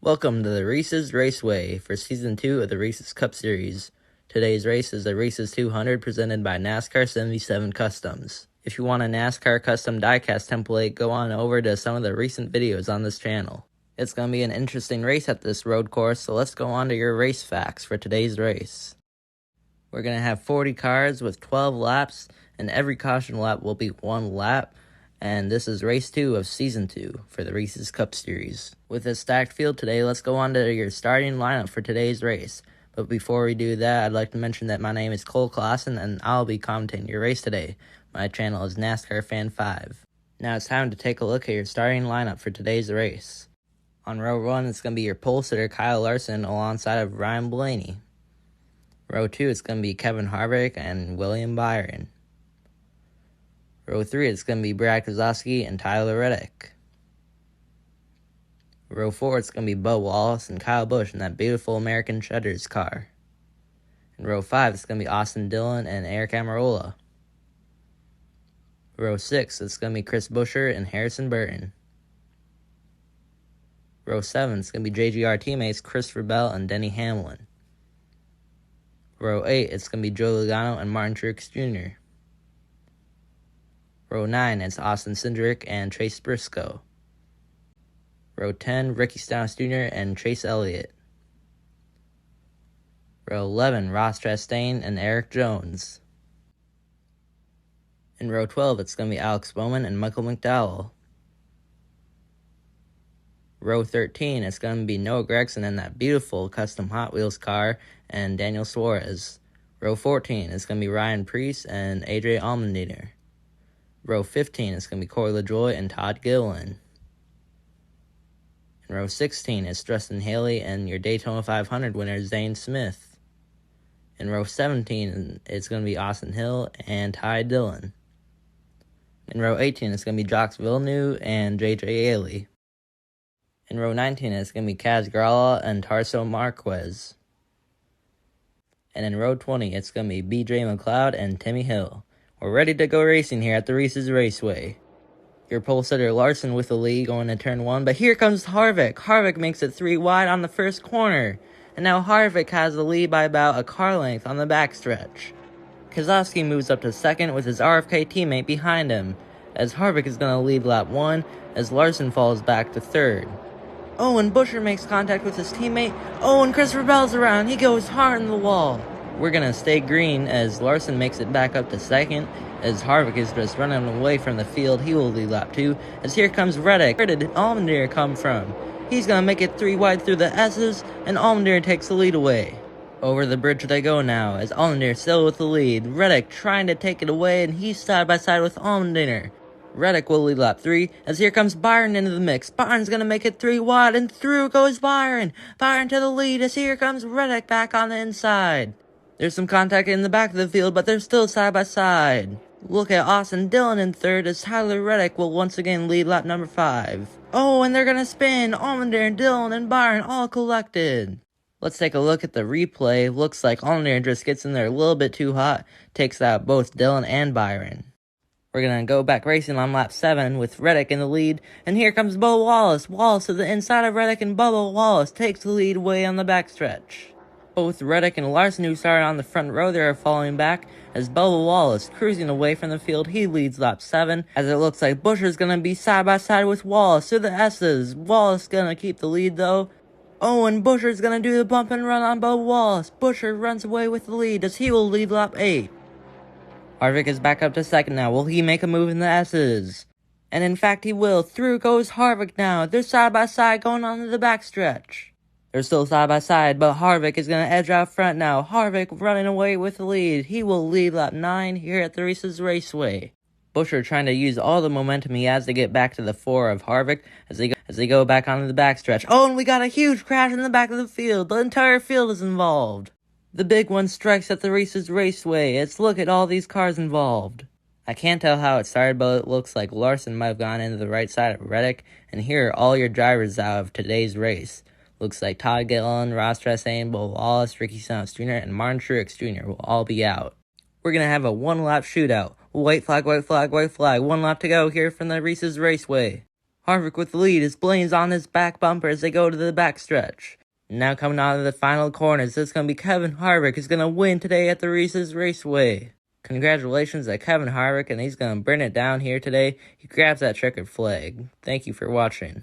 Welcome to the Reese's Raceway for Season 2 of the Reese's Cup Series. Today's race is the Reese's 200 presented by Nascar 77 Customs. If you want a NASCAR custom diecast template, go on over to some of the recent videos on this channel. It's going to be an interesting race at this road course, so let's go on to your race facts for today's race. We're going to have 40 cars with 12 laps, and every caution lap will be 1 lap. And this is race 2 of season 2 for the Reese's Cup Series. With a stacked field today, let's go on to your starting lineup for today's race. But before we do that, I'd like to mention that my name is Cole Clausen and I'll be commentating your race today. My channel is NASCAR Fan 5. Now it's time to take a look at your starting lineup for today's race. On row 1, it's going to be your pole sitter Kyle Larson alongside of Ryan Blaney. Row 2, it's going to be Kevin Harvick and William Byron. Row 3, it's going to be Brad Keselowski and Tyler Reddick. Row 4, it's going to be Bo Wallace and Kyle Busch in that beautiful American Cheddar's car. In row 5, it's going to be Austin Dillon and Eric Almirola. Row 6, it's going to be Chris Buescher and Harrison Burton. Row 7, it's going to be JGR teammates Christopher Bell and Denny Hamlin. Row 8, it's going to be Joe Logano and Martin Truex Jr. Row 9, it's Austin Cindric and Chase Briscoe. Row 10, Ricky Stenhouse Jr. and Chase Elliott. Row 11, Ross Chastain and Eric Jones. In row 12, it's going to be Alex Bowman and Michael McDowell. Row 13, it's going to be Noah Gragson and that beautiful custom Hot Wheels car and Daniel Suarez. Row 14, it's going to be Ryan Preece and AJ Allmendinger. Row 15 is going to be Corey LaJoie and Todd Gilliland. In row 16 is Justin Haley and your Daytona 500 winner Zane Smith. In row 17 it's going to be Austin Hill and Ty Dillon. In row 18 it's going to be Jacques Villeneuve and JJ Ailey. In row 19 it's going to be Kaz Grala and Tarso Marquez. And in row 20 it's going to be BJ McLeod and Timmy Hill. We're ready to go racing here at the Reese's Raceway. Your pole sitter Larson with the lead going to turn 1, but here comes Harvick. Harvick makes it 3 wide on the first corner. And now Harvick has the lead by about a car length on the backstretch. Keselowski moves up to second with his RFK teammate behind him, as Harvick is going to lead lap 1 as Larson falls back to third. Oh, and Buescher makes contact with his teammate. Oh, and Christopher Bell's around. He goes hard in the wall. We're going to stay green as Larson makes it back up to second. As Harvick is just running away from the field, he will lead lap 2. As here comes Reddick. Where did Allmendinger come from? He's going to make it 3 wide through the S's, and Allmendinger takes the lead away. Over the bridge they go now, as Allmendinger still with the lead. Reddick trying to take it away, and he's side by side with Allmendinger. Reddick will lead lap 3, as here comes Byron into the mix. Byron's going to make it 3 wide, and through goes Byron. Byron to the lead, as here comes Reddick back on the inside. There's some contact in the back of the field, but they're still side by side. Look at Austin Dillon in third as Tyler Reddick will once again lead lap number 5. Oh, and they're going to spin. Allmendinger, Dillon, and Byron all collected. Let's take a look at the replay. Looks like Allmendinger just gets in there a little bit too hot. Takes out both Dillon and Byron. We're going to go back racing on lap 7 with Reddick in the lead. And here comes Bubba Wallace. Wallace to the inside of Reddick, and Bubba Wallace takes the lead way on the backstretch. Both Reddick and Larson, who started on the front row there, are falling back, as Bubba Wallace, cruising away from the field, he leads lap 7, as it looks like Buescher's going to be side by side with Wallace through the S's. Wallace going to keep the lead, though. Oh, and Buescher's going to do the bump and run on Bubba Wallace. Buescher runs away with the lead, as he will lead lap 8. Harvick is back up to second now. Will he make a move in the S's? And in fact, he will. Through goes Harvick now. They're side by side going on to the backstretch. They're still side by side, but Harvick is going to edge out front now. Harvick running away with the lead. He will lead lap 9 here at the Reese's Raceway. Buescher trying to use all the momentum he has to get back to the 4 of Harvick as they go back onto the backstretch. Oh, and we got a huge crash in the back of the field. The entire field is involved. The big one strikes at the Reese's Raceway. Look at all these cars involved. I can't tell how it started, but it looks like Larson might have gone into the right side of Reddick. And here are all your drivers out of today's race. Looks like Todd Gilliland, Ross Chastain, Bo Wallace, Ricky Stenhouse Jr., and Martin Truex Jr. will all be out. We're going to have a 1-lap shootout. White flag, white flag, white flag. 1 lap to go here from the Reese's Raceway. Harvick with the lead as Blaine's on his back bumper as they go to the backstretch. Now coming out of the final corners, it's going to be Kevin Harvick who's going to win today at the Reese's Raceway. Congratulations to Kevin Harvick, and he's going to bring it down here today. He grabs that checkered flag. Thank you for watching.